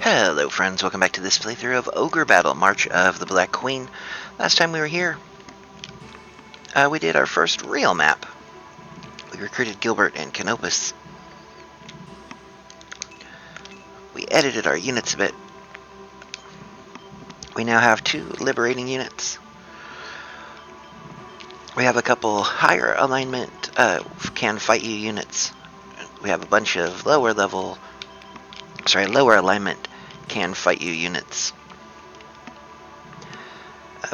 Hello friends, welcome back to this playthrough of Ogre Battle, March of the Black Queen. Last time we were here, we did our first real map. We recruited Gilbert and Canopus. We edited our units a bit. We now have 2 liberating units. We have a couple higher alignment can fight you units. We have a bunch of lower alignment can fight you units.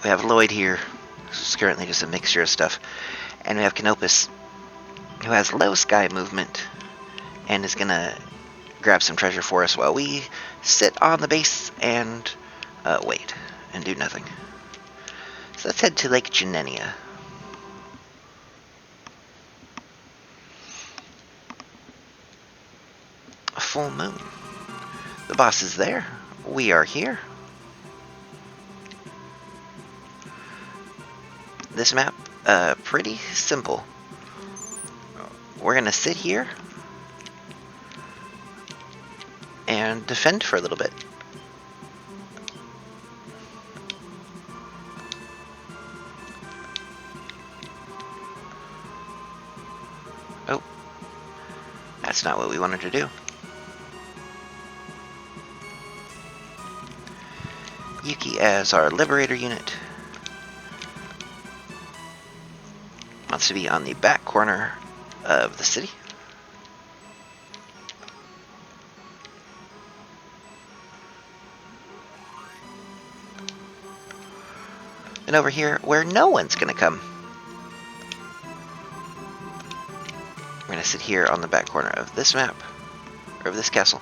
We have Lloyd here, who's currently just a mixture of stuff. And we have Canopus, who has low sky movement and is going to grab some treasure for us while we sit on the base and wait and do nothing. So let's head to Lake Jennenia. A full moon. The boss is there. We are here. This map, pretty simple. We're gonna sit here and defend for a little bit. Oh, that's not what we wanted to do. Yuki as our liberator unit wants to be on the back corner of the city. And over here, where no one's gonna come, we're gonna sit here on the back corner of this map, or of this castle.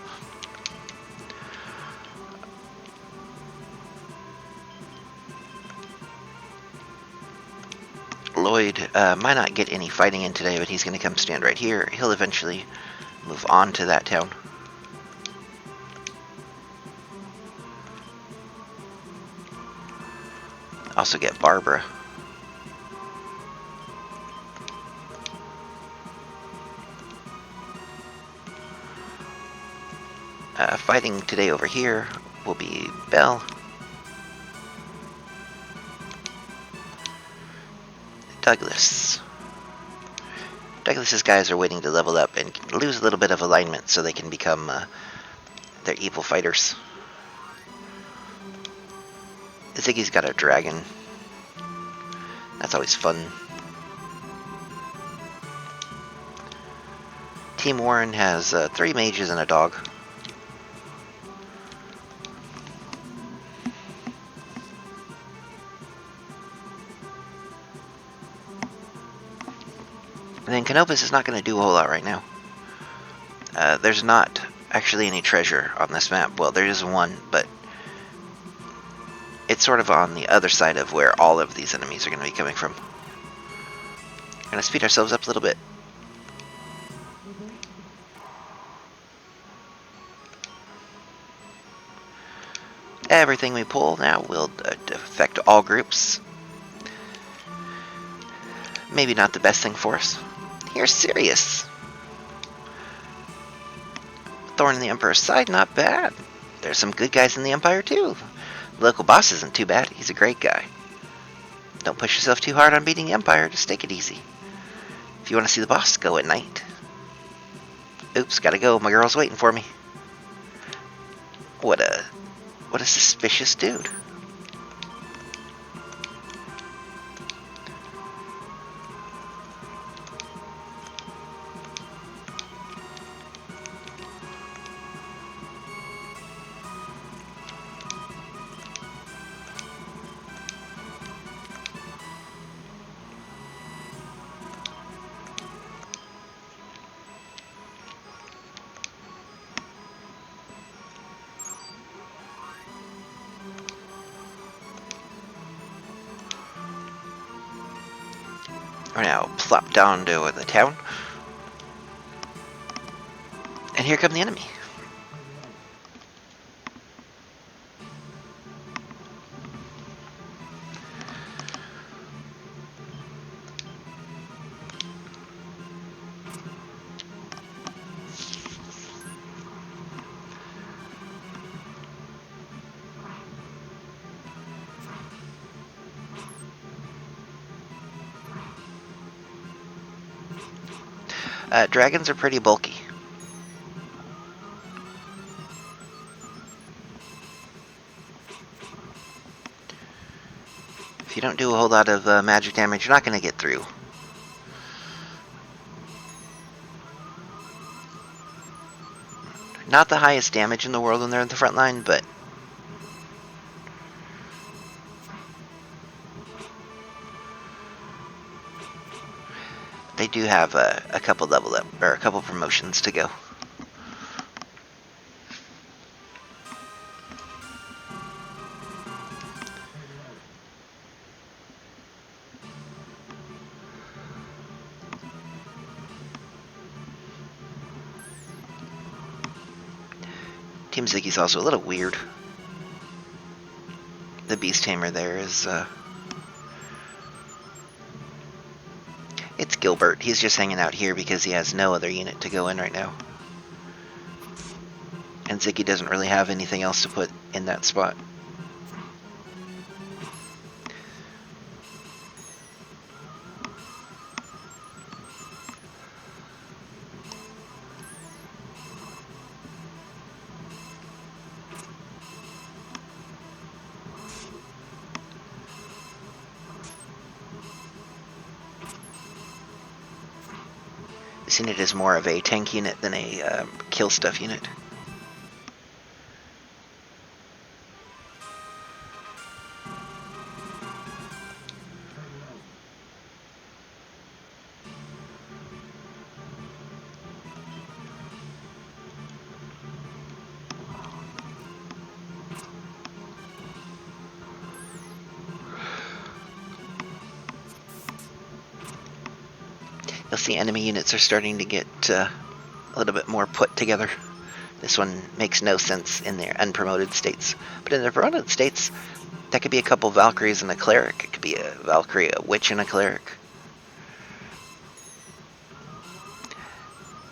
Lloyd might not get any fighting in today, but he's going to come stand right here. He'll eventually move on to that town. Also get Barbara. Fighting today over here will be Belle. Douglas's guys are waiting to level up and lose a little bit of alignment so they can become their evil fighters. Ziggy's got a dragon. That's always fun. Team Warren has 3 mages and a dog. And then Canopus is not going to do a whole lot right now. There's not actually any treasure on this map. Well, there is one, but it's sort of on the other side of where all of these enemies are going to be coming from. We're going to speed ourselves up a little bit. Everything we pull now will affect all groups. Maybe not the best thing for us. Here's Sirius. Thorn in the Emperor's side, not bad. There's some good guys in the Empire too. The local boss isn't too bad. He's a great guy. Don't push yourself too hard on beating the Empire. Just take it easy. If you want to see the boss, go at night. Oops, gotta go. My girl's waiting for me. What a suspicious dude. We're now plop down to the town. And here come the enemy. Dragons are pretty bulky. If you don't do a whole lot of magic damage, you're not going to get through. Not the highest damage in the world when they're in the front line, but they do have a couple level up, or a couple promotions to go. Team Ziggy's also a little weird. The Beast Tamer there is, it's Gilbert. He's just hanging out here because he has no other unit to go in right now. And Ziggy doesn't really have anything else to put in that spot. This unit is more of a tank unit than a kill stuff unit. You'll see enemy units are starting to get a little bit more put together. This one makes no sense in their unpromoted states. But in their promoted states, that could be a couple Valkyries and a Cleric. It could be a Valkyrie, a Witch, and a Cleric.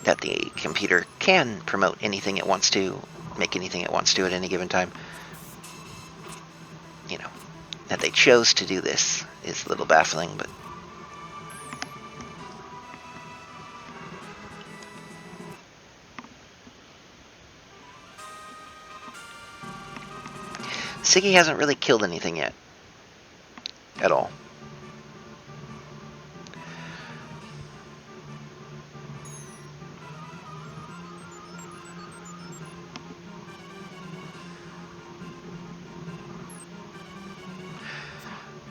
That the computer can promote anything it wants to, make anything it wants to at any given time. You know, that they chose to do this is a little baffling, but Ziggy hasn't really killed anything yet. At all.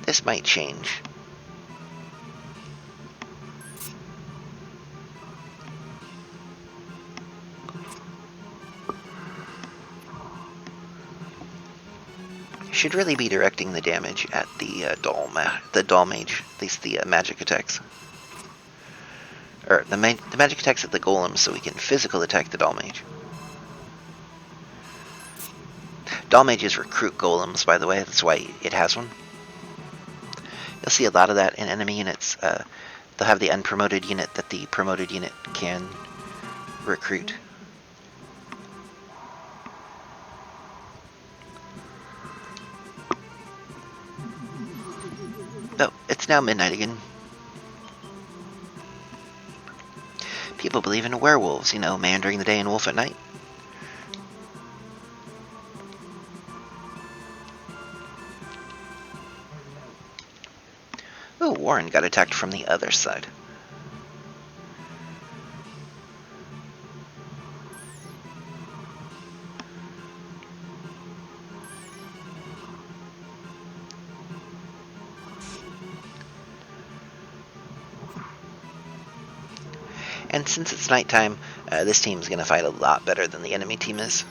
This might change. Should really be directing the damage at the doll mage, at least the magic attacks. Or the magic attacks at the golem, so we can physical attack the doll mage. Doll mages recruit golems, by the way, that's why it has one. You'll see a lot of that in enemy units. They'll have the unpromoted unit that the promoted unit can recruit. Oh, it's now midnight again. People believe in werewolves, you know, man during the day and wolf at night. Oh, Warren got attacked from the other side. And since it's nighttime, this team's going to fight a lot better than the enemy team is.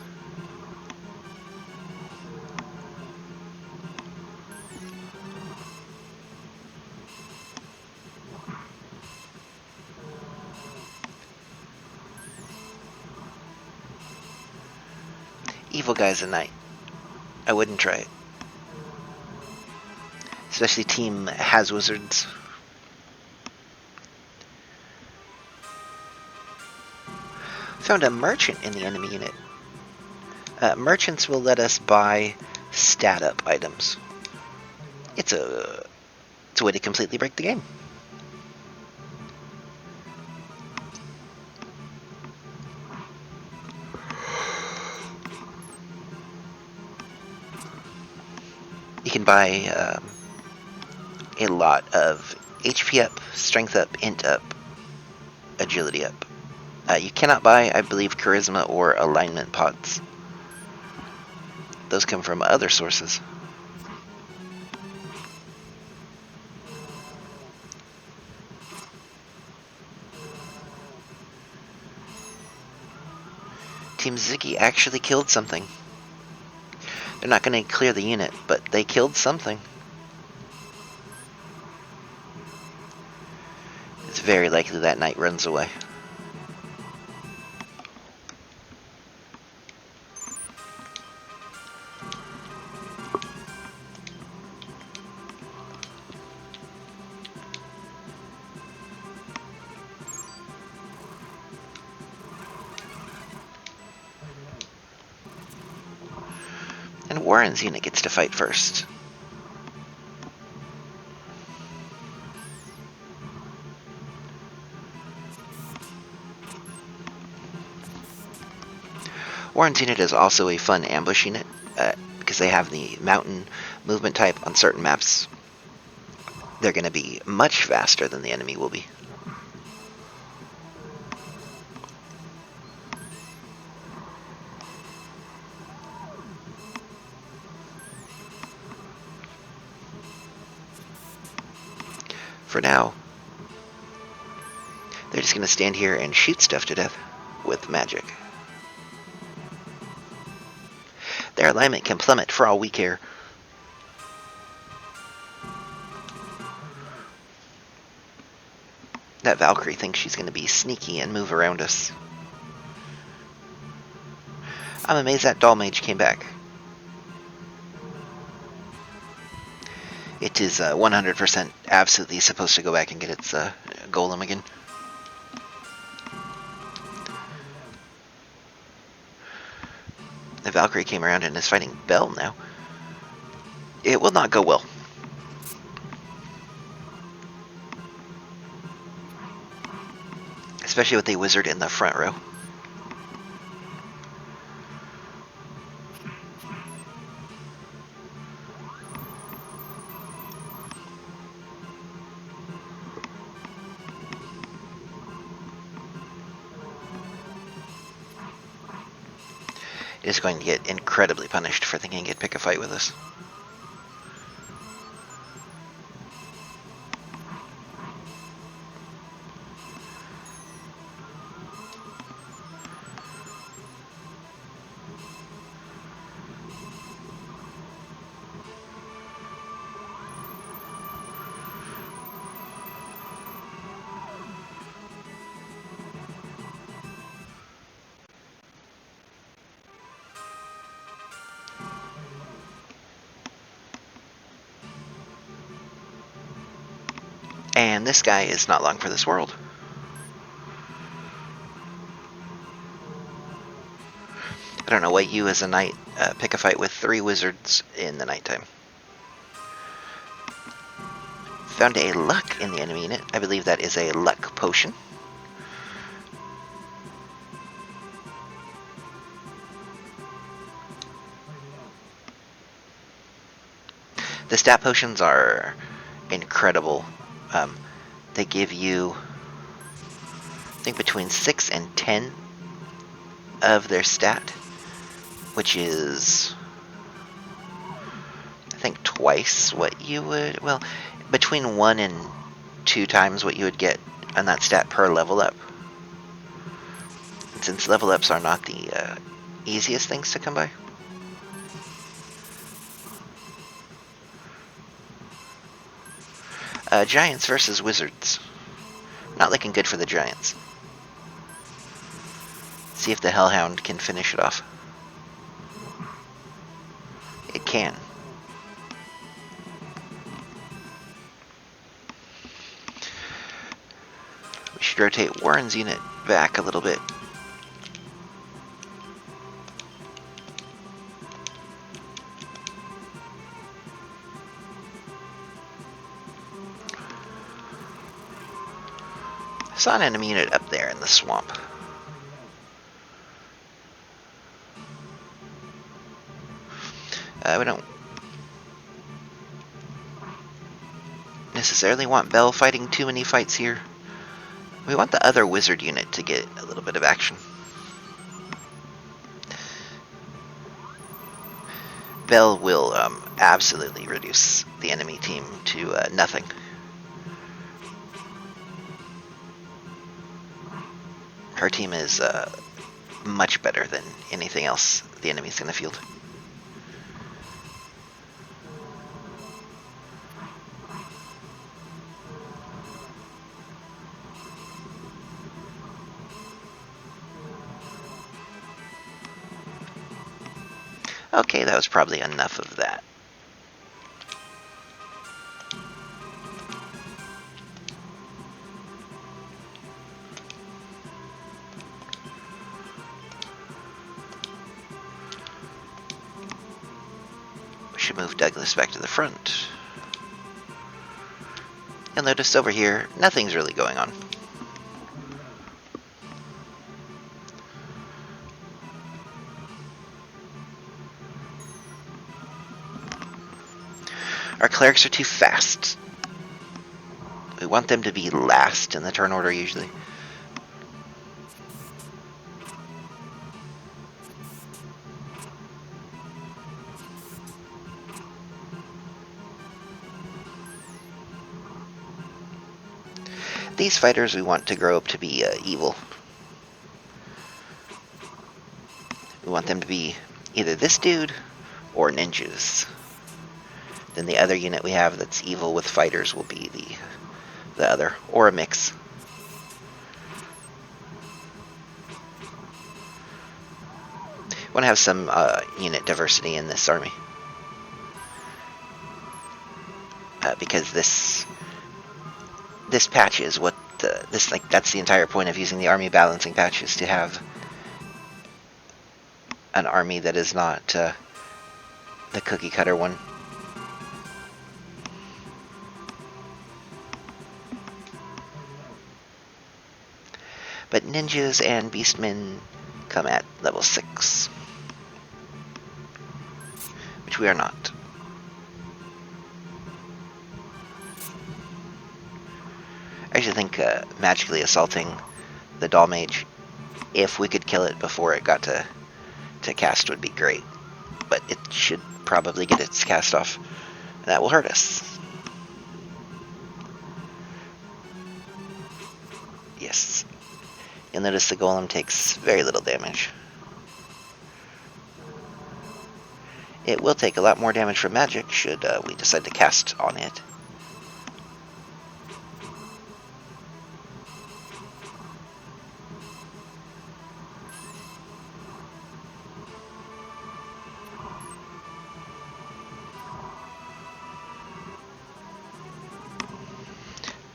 Evil guys at night. I wouldn't try it. Especially team has wizards. Found a merchant in the enemy unit. Merchants will let us buy stat up items. It's a way to completely break the game. can buy a lot of HP up, strength up, int up, agility up. You cannot buy, I believe, charisma or alignment pots. Those come from other sources. Team Ziggy actually killed something. They're not going to clear the unit, but they killed something. It's very likely that knight runs away. And Warren's unit gets to fight first. Warren's unit is also a fun ambush unit, because they have the mountain movement type on certain maps. They're going to be much faster than the enemy will be. For now, they're just going to stand here and shoot stuff to death with magic. Their alignment can plummet for all we care. That Valkyrie thinks she's going to be sneaky and move around us. I'm amazed that Doll Mage came back. It is 100% absolutely supposed to go back and get its golem again. The Valkyrie came around and is fighting Bell now. It will not go well. Especially with a wizard in the front row. It is going to get incredibly punished for thinking it'd pick a fight with us. And this guy is not long for this world. I don't know why you as a knight pick a fight with 3 wizards in the nighttime. Found a luck in the enemy unit. I believe that is a luck potion. The stat potions are incredible. They give you, I think, between 6 and 10 of their stat, which is, I think, twice what you would, well, between 1 and 2 times what you would get on that stat per level up. And since level ups are not the easiest things to come by, Giants versus Wizards. Not looking good for the Giants. See if the Hellhound can finish it off. It can. We should rotate Warren's unit back a little bit. I saw an enemy unit up there in the swamp. We don't necessarily want Bell fighting too many fights here. We want the other wizard unit to get a little bit of action. Bell will absolutely reduce the enemy team to nothing. Her team is much better than anything else the enemy's in the field. Okay, that was probably enough of that. We should move Douglas back to the front. You'll notice over here, nothing's really going on. Our clerics are too fast. We want them to be last in the turn order usually. These fighters we want to grow up to be evil. We want them to be either this dude or ninjas. Then the other unit we have that's evil with fighters will be the other, or a mix. We want to have some unit diversity in this army. Because this patch is what that's the entire point of using the army balancing patch, is to have an army that is not the cookie cutter one. But ninjas and beastmen come at level 6, which we are not. I actually think magically assaulting the Doll Mage, if we could kill it before it got to cast, would be great. But it should probably get its cast off. And that will hurt us. Yes. You'll notice the golem takes very little damage. It will take a lot more damage from magic should we decide to cast on it.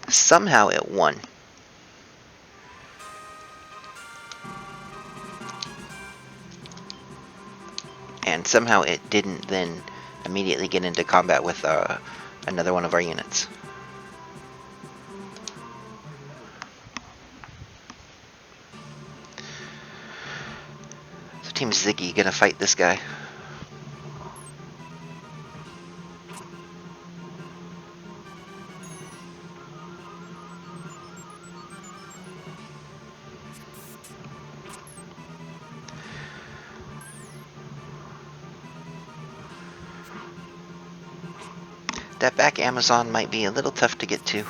Somehow it won. And somehow it didn't then immediately get into combat with another one of our units. So Team Ziggy gonna fight this guy. That back Amazon might be a little tough to get to.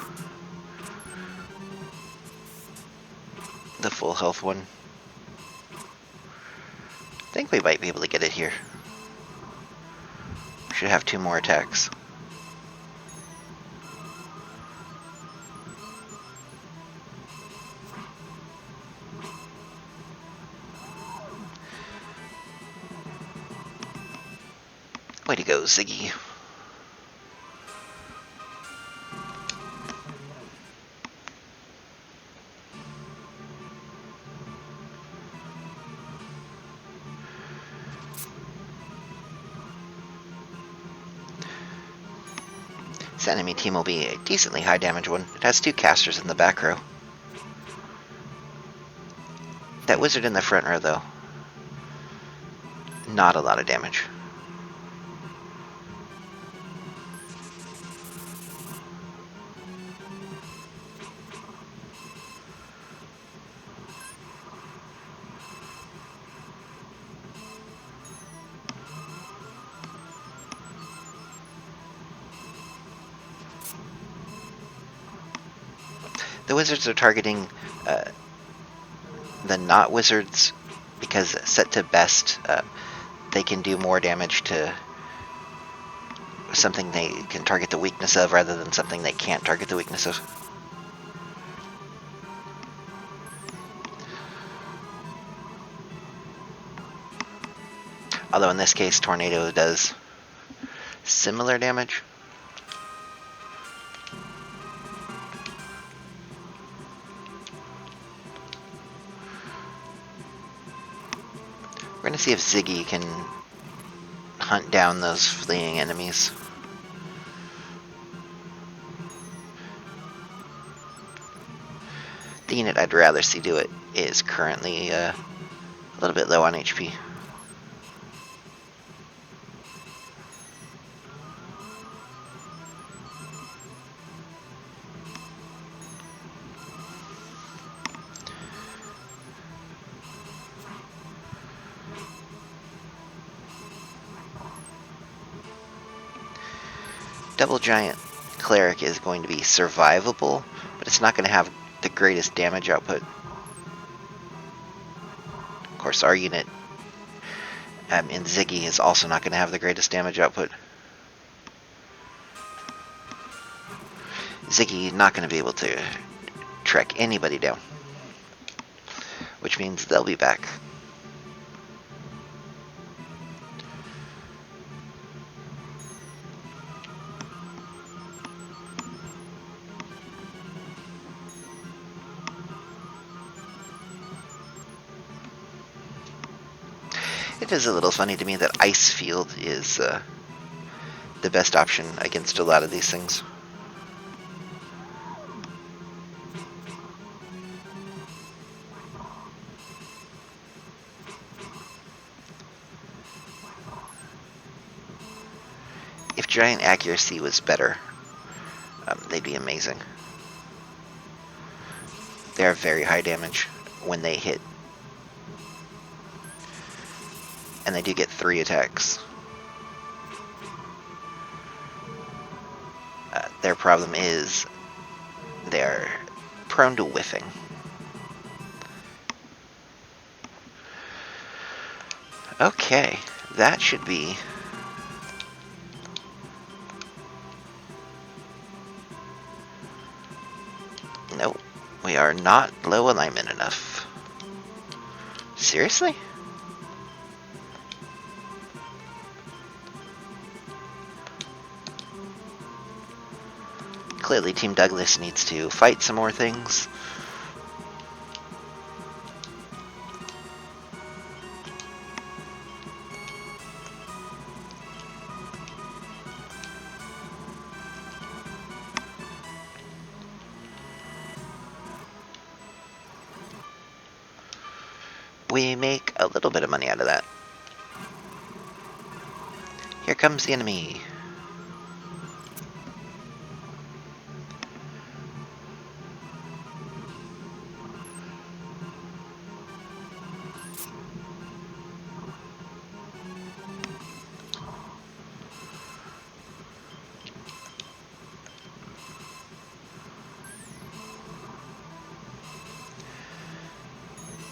The full health one. I think we might be able to get it here. Should have 2 more attacks. Way to go, Ziggy. This enemy team will be a decently high damage one. It has 2 casters in the back row. That wizard in the front row, though, not a lot of damage. The wizards are targeting the not wizards because set to best, they can do more damage to something they can target the weakness of rather than something they can't target the weakness of. Although in this case, Tornado does similar damage. We're going to see if Ziggy can hunt down those fleeing enemies. The unit I'd rather see do it is currently a little bit low on HP. Double Giant Cleric is going to be survivable, but it's not going to have the greatest damage output. Of course, our unit in Ziggy is also not going to have the greatest damage output. Ziggy not going to be able to track anybody down, which means they'll be back. It is a little funny to me that Ice Field is the best option against a lot of these things. If Giant Accuracy was better, they'd be amazing. They are very high damage when they hit. And they do get 3 attacks. Their problem is they're prone to whiffing. Okay, that should be nope, we are not low alignment enough. Seriously? Clearly, Team Douglas needs to fight some more things. We make a little bit of money out of that. Here comes the enemy.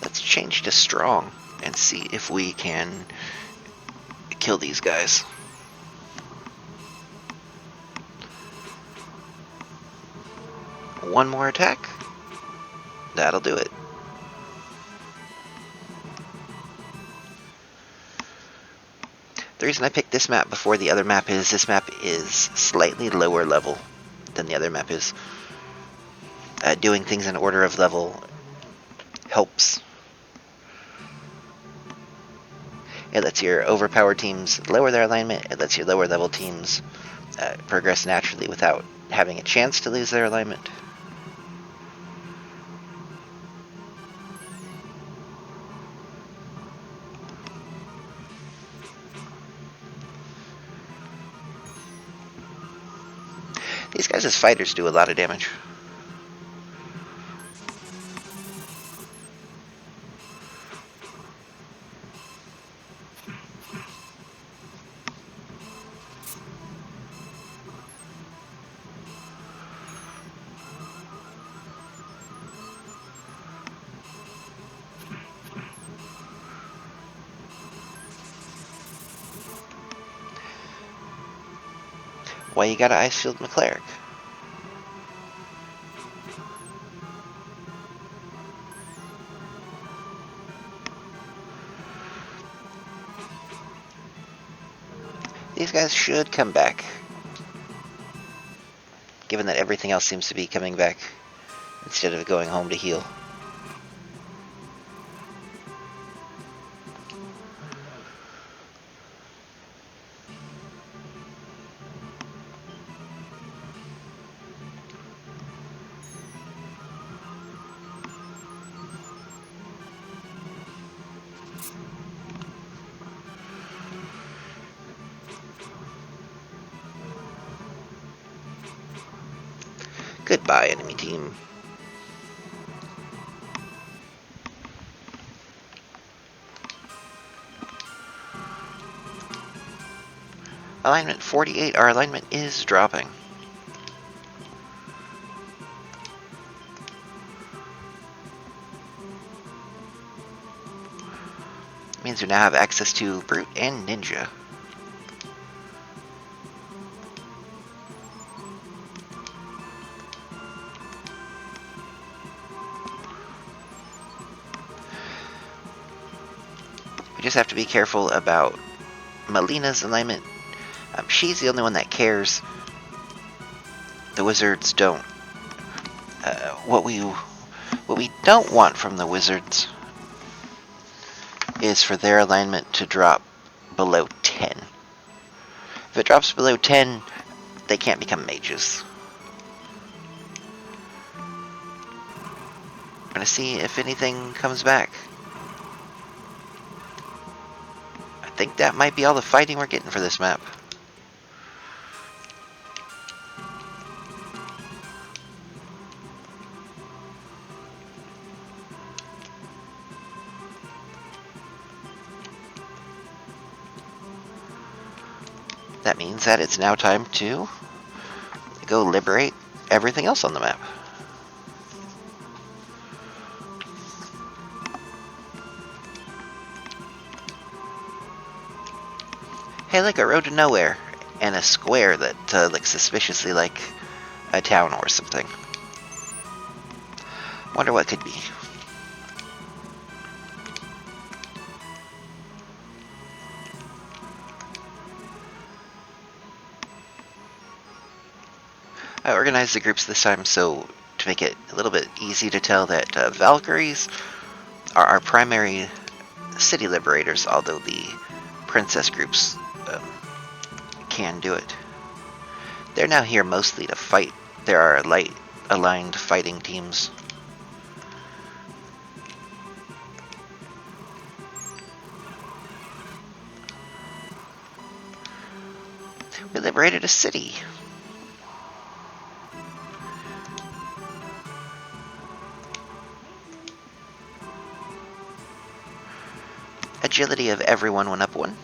Let's change to strong and see if we can kill these guys. One more attack. That'll do it. The reason I picked this map before the other map is this map is slightly lower level than the other map is. Doing things in order of level helps. It lets your overpowered teams lower their alignment. It lets your lower level teams progress naturally without having a chance to lose their alignment. These guys as fighters do a lot of damage. why you gotta Ice Shield McCleric. These guys should come back, given that everything else seems to be coming back instead of going home to heal. Goodbye, enemy team. Alignment 48, our alignment is dropping. Means we now have access to Brute and Ninja. We just have to be careful about Melina's alignment. She's the only one that cares. The wizards don't. What we don't want from the wizards is for their alignment to drop below 10. If it drops below 10, they can't become mages. I'm gonna see if anything comes back. I think that might be all the fighting we're getting for this map. That means that it's now time to go liberate everything else on the map. Hey, look, a road to nowhere, and a square that looks suspiciously like a town or something. Wonder what could be. I organized the groups this time so to make it a little bit easy to tell that Valkyries are our primary city liberators, although the princess groups can do it. They're now here mostly to fight. There are light aligned fighting teams. We liberated a city. Agility of everyone went up 1.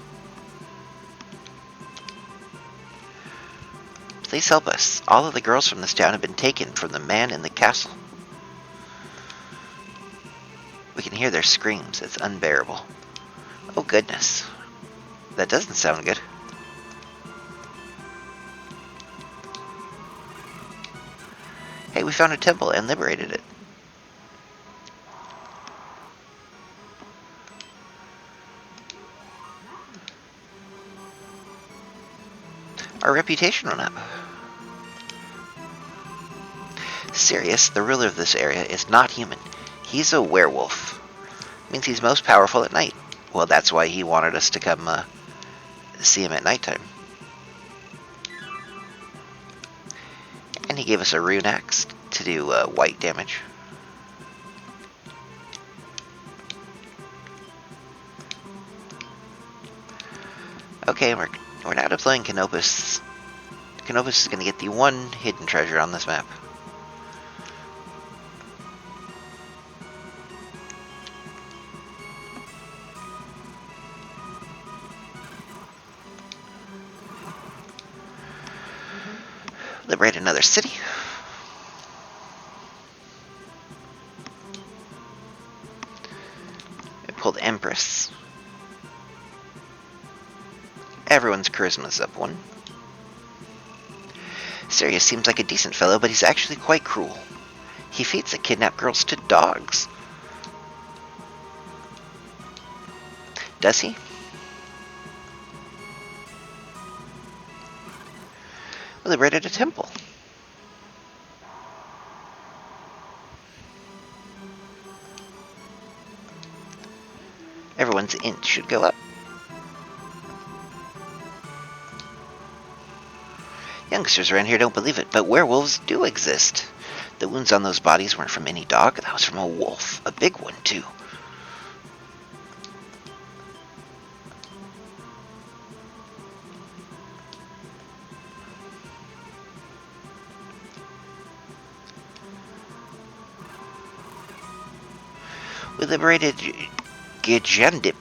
Please help us. All of the girls from this town have been taken from the man in the castle. We can hear their screams. It's unbearable. Oh goodness. That doesn't sound good. Hey, we found a temple and liberated it. Our reputation went up. Sirius, the ruler of this area, is not human. He's a werewolf. Means he's most powerful at night. Well, that's why he wanted us to come see him at nighttime. And he gave us a rune axe to do white damage. Okay, we're now deploying Canopus. Canopus is going to get the one hidden treasure on this map. Liberate another city. We pulled Empress. Everyone's charisma's up 1. Sirius seems like a decent fellow, but he's actually quite cruel. He feeds the kidnapped girls to dogs. Does he? We liberated a temple. Everyone's int should go up. Youngsters around here don't believe it, but werewolves do exist. The wounds on those bodies weren't from any dog. That was from a wolf. A big one, too. We liberated Gajandip.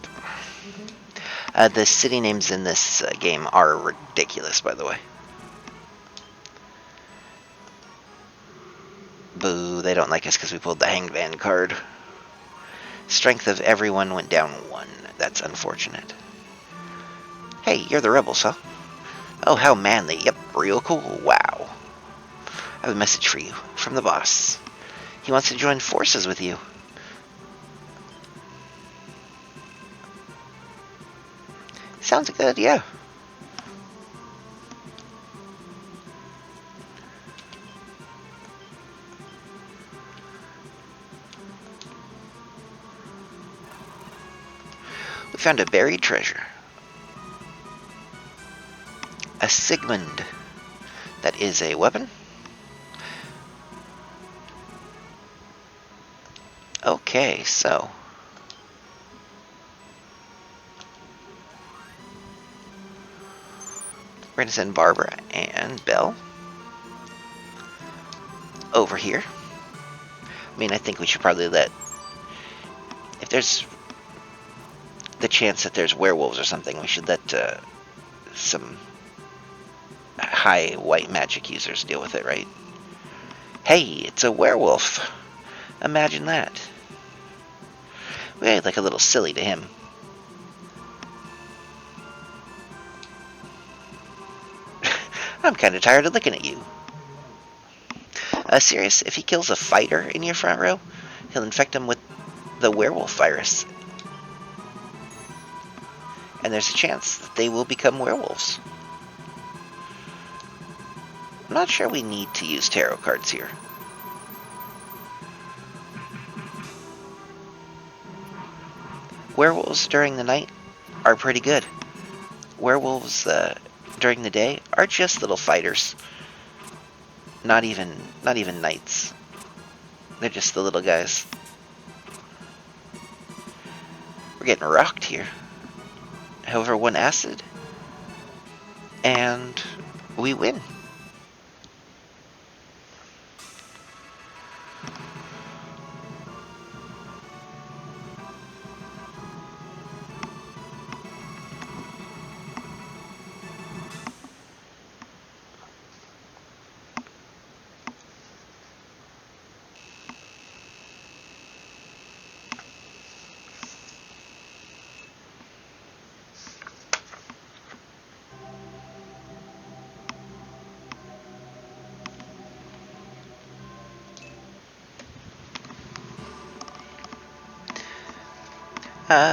The city names in this game are ridiculous, by the way. Boo, they don't like us because we pulled the Hanged Man card. Strength of everyone went down 1. That's unfortunate. Hey, you're the rebels, huh? Oh, how manly. Yep, real cool. Wow. I have a message for you from the boss. He wants to join forces with you. Sounds good, yeah. We found a buried treasure. A Sigmund. That is a weapon. Okay, so we're going to send Barbara and Belle over here. I mean, I think we should probably let... If there's the chance that there's werewolves or something, we should let some high white magic users deal with it, right? Hey, it's a werewolf. Imagine that. We act like a little silly to him. I'm kind of tired of looking at you. Serious, if he kills a fighter in your front row, he'll infect them with the werewolf virus. And there's a chance that they will become werewolves. I'm not sure we need to use tarot cards here. Werewolves during the night are pretty good. Werewolves during the day are just little fighters. Not even knights. They're just the little guys. We're getting rocked here. However, 1 acid, and we win.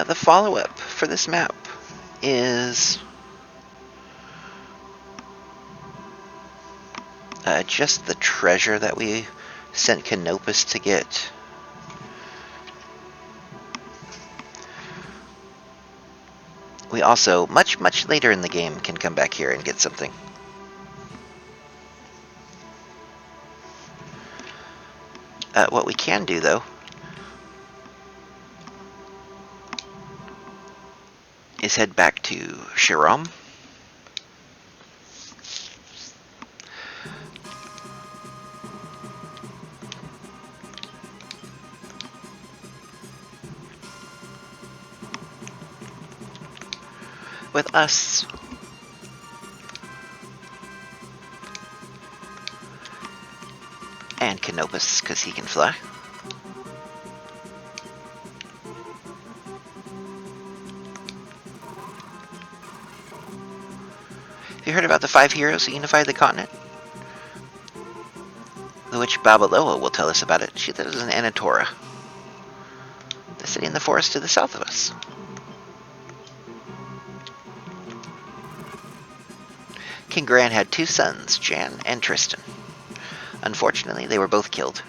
The follow-up for this map is just the treasure that we sent Canopus to get. We also, much later in the game, can come back here and get something. What we can do, though, is head back to Shiram. With us. And Canopus, because he can fly. Have you heard about the 5 heroes who unified the continent? The witch Babaloa will tell us about it. She lives in Anatora, the city in the forest to the south of us. King Gran had 2 sons, Jan and Tristan. Unfortunately, they were both killed.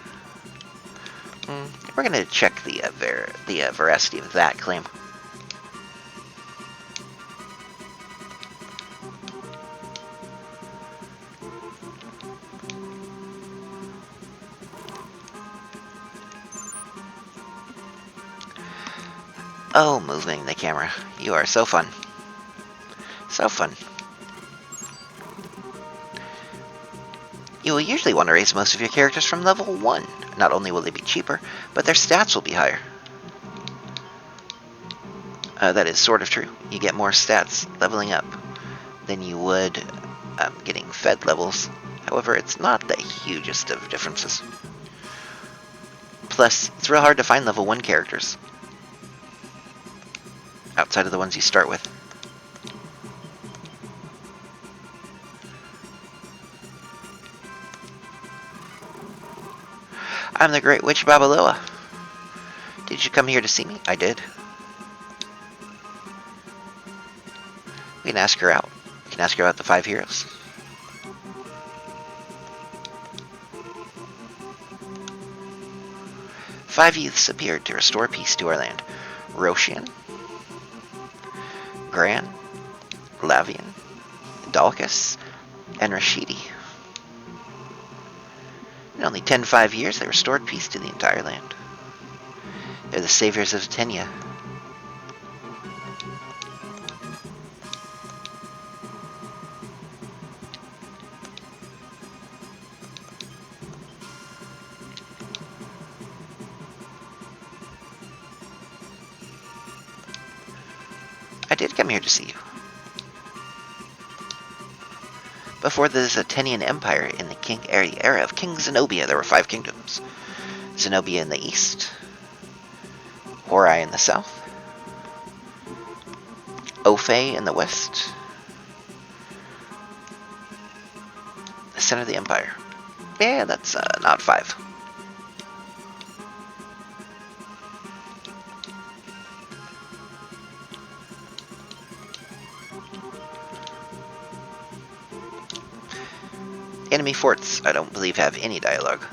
We're going to check the veracity of that claim. Oh, moving the camera. You are so fun. So fun. You will usually want to raise most of your characters from level 1. Not only will they be cheaper, but their stats will be higher. That is sort of true. You get more stats leveling up than you would getting fed levels. However, it's not the hugest of differences. Plus, it's real hard to find level 1 characters outside of the ones you start with. I'm the Great Witch Babaloa. Did you come here to see me? I did. We can ask her out. We can ask her about the 5 heroes. Five youths appeared to restore peace to our land. Roshian, Gran, Lavian, Dalkus, and Rashidi. In only 10 years, they restored peace to the entire land. They're the saviors of Jennenia. I did come here to see you. Before the Zetenian Empire in the era of King Zenobia, there were 5 kingdoms. Zenobia in the east, Horai in the south, Ophe in the west, the center of the empire. Yeah, that's not 5. Enemy forts, I don't believe, have any dialogue.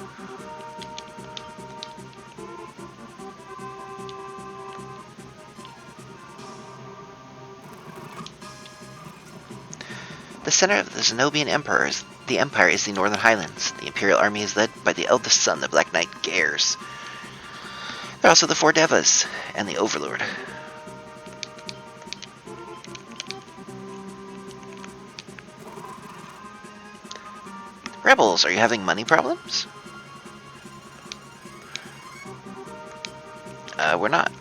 The center of the Zenobian Empire is the Northern Highlands. The Imperial Army is led by the eldest son, the Black Knight Gers. There are also the 4 Devas and the Overlord. Rebels, are you having money problems? We're not.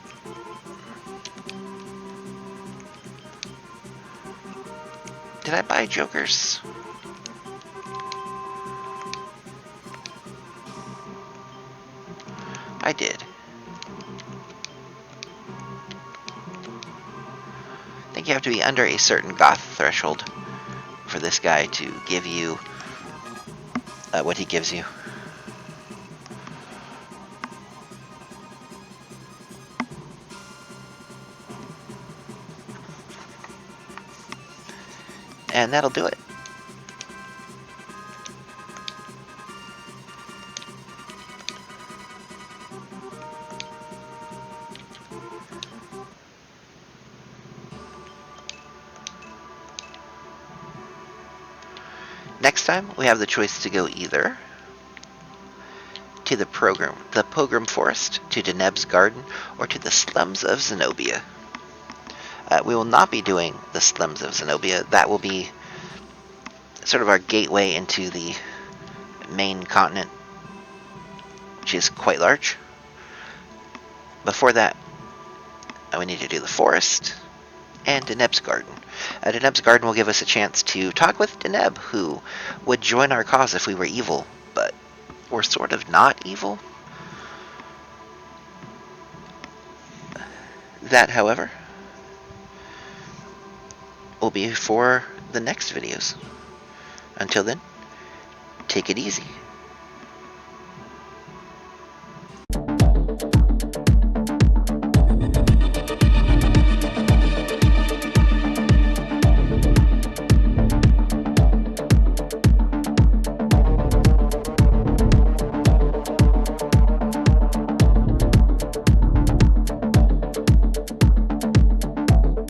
Did I buy jokers? I did. I think you have to be under a certain goth threshold for this guy to give you what he gives you. And that'll do it. Next time, we have the choice to go either to the Pogrom Forest, to Deneb's Garden, or to the slums of Zenobia. We will not be doing the slums of Zenobia. That will be sort of our gateway into the main continent, which is quite large. Before that, we need to do the forest and Deneb's Garden. Deneb's Garden will give us a chance to talk with Deneb, who would join our cause if we were evil, but we're sort of not evil. That, however, will be for the next videos. Until then, take it easy